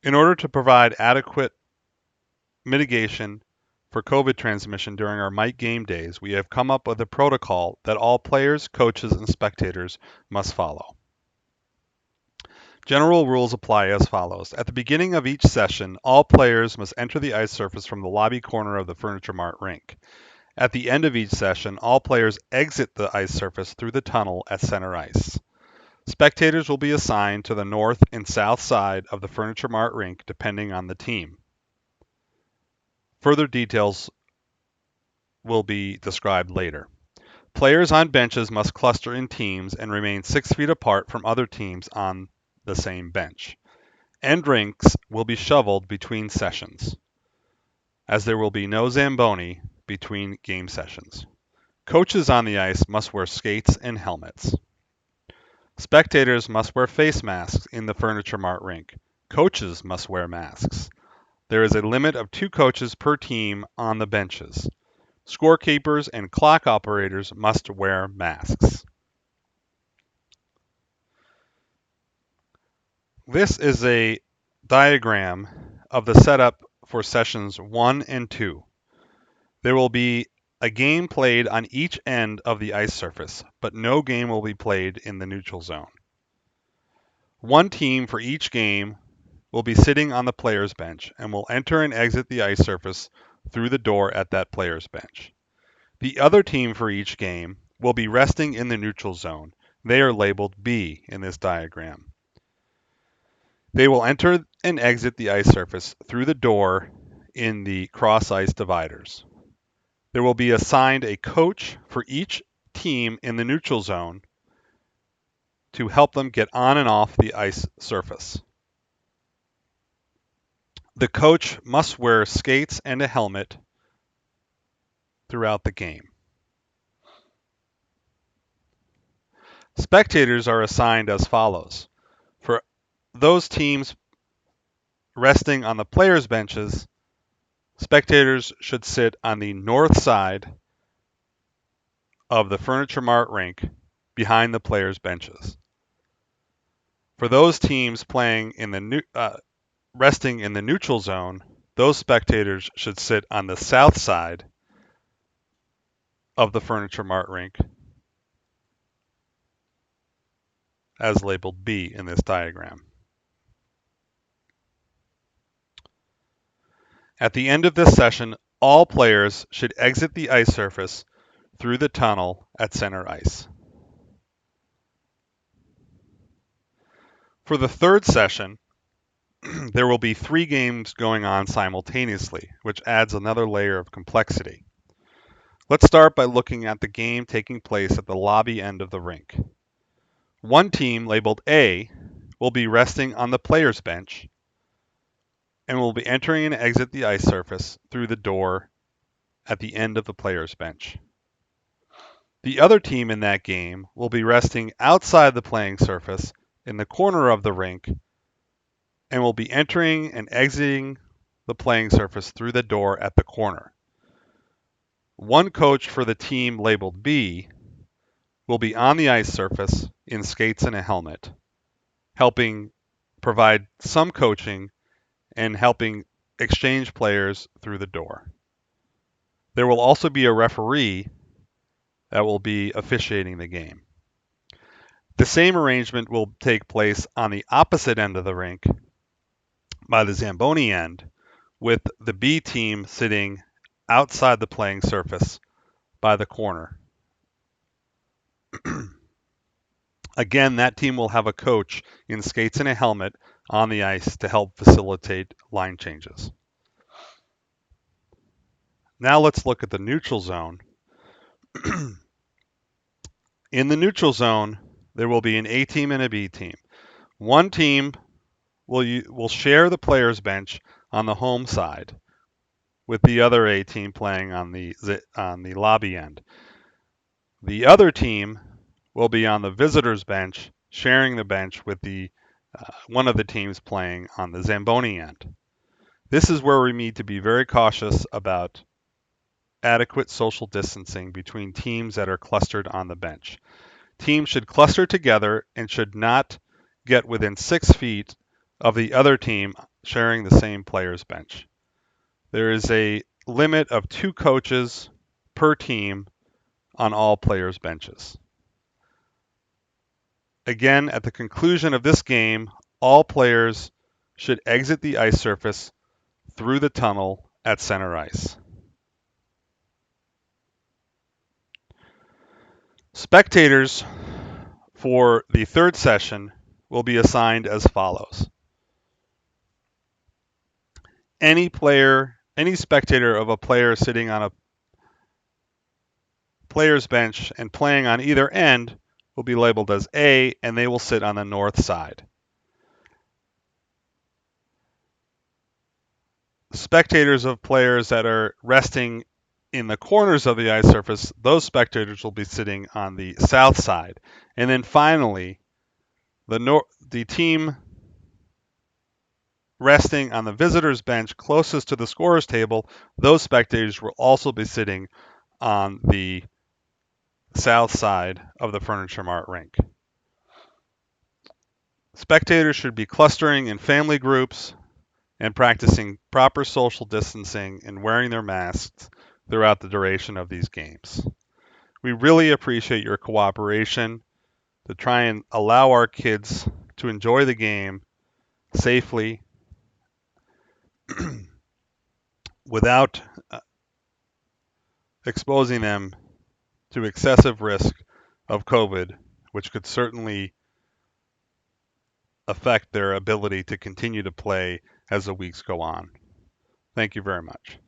In order to provide adequate mitigation for COVID transmission during our Mite game days, we have come up with a protocol that all players, coaches, and spectators must follow. General rules apply as follows. At the beginning of each session, all players must enter the ice surface from the lobby corner of the Furniture Mart rink. At the end of each session, all players exit the ice surface through the tunnel at center ice. Spectators will be assigned to the north and south side of the Furniture Mart rink depending on the team. Further details will be described later. Players on benches must cluster in teams and remain 6 feet apart from other teams on the same bench. End rinks will be shoveled between sessions, as there will be no Zamboni between game sessions. Coaches on the ice must wear skates and helmets. Spectators must wear face masks in the Furniture Mart rink. Coaches must wear masks. There is a limit of 2 coaches per team on the benches. Scorekeepers and clock operators must wear masks. This is a diagram of the setup for sessions 1 and 2. There will be a game played on each end of the ice surface, but no game will be played in the neutral zone. One team for each game will be sitting on the player's bench and will enter and exit the ice surface through the door at that player's bench. The other team for each game will be resting in the neutral zone. They are labeled B in this diagram. They will enter and exit the ice surface through the door in the cross ice dividers. There will be assigned a coach for each team in the neutral zone to help them get on and off the ice surface. The coach must wear skates and a helmet throughout the game. Spectators are assigned as follows. For those teams resting on the players' benches, spectators should sit on the north side of the Furniture Mart rink behind the players' benches. For those teams playing in the resting in the neutral zone, those spectators should sit on the south side of the Furniture Mart rink, as labeled B in this diagram. At the end of this session, all players should exit the ice surface through the tunnel at center ice. For the third session, there will be 3 games going on simultaneously, which adds another layer of complexity. Let's start by looking at the game taking place at the lobby end of the rink. One team, labeled A, will be resting on the player's bench and will be entering and exit the ice surface through the door at the end of the player's bench. The other team in that game will be resting outside the playing surface in the corner of the rink and will be entering and exiting the playing surface through the door at the corner. One coach for the team labeled B will be on the ice surface in skates and a helmet, helping provide some coaching and helping exchange players through the door. There will also be a referee that will be officiating the game. The same arrangement will take place on the opposite end of the rink by the Zamboni end, with the B team sitting outside the playing surface by the corner. Again, that team will have a coach in skates and a helmet on the ice to help facilitate line changes. Now let's look at the neutral zone. In the neutral zone, there will be an A team and a B team. One team will share the player's bench on the home side, with the other A team playing on the lobby end. The other team will be on the visitor's bench, sharing the bench with one of the teams playing on the Zamboni end. This is where we need to be very cautious about adequate social distancing between teams that are clustered on the bench. Teams should cluster together and should not get within 6 feet of the other team sharing the same player's bench. There is a limit of 2 coaches per team on all players' benches. Again, at the conclusion of this game, all players should exit the ice surface through the tunnel at center ice. Spectators for the third session will be assigned as follows. Any spectator of a player sitting on a player's bench and playing on either end will be labeled as A, and they will sit on the north side. Spectators of players that are resting in the corners of the ice surface, those spectators will be sitting on the south side. And then finally, the team resting on the visitors' bench closest to the scorer's table, those spectators will also be sitting on the south side of the Furniture Mart rink. Spectators should be clustering in family groups and practicing proper social distancing and wearing their masks throughout the duration of these games. We really appreciate your cooperation to try and allow our kids to enjoy the game safely without exposing them to excessive risk of COVID, which could certainly affect their ability to continue to play as the weeks go on. Thank you very much.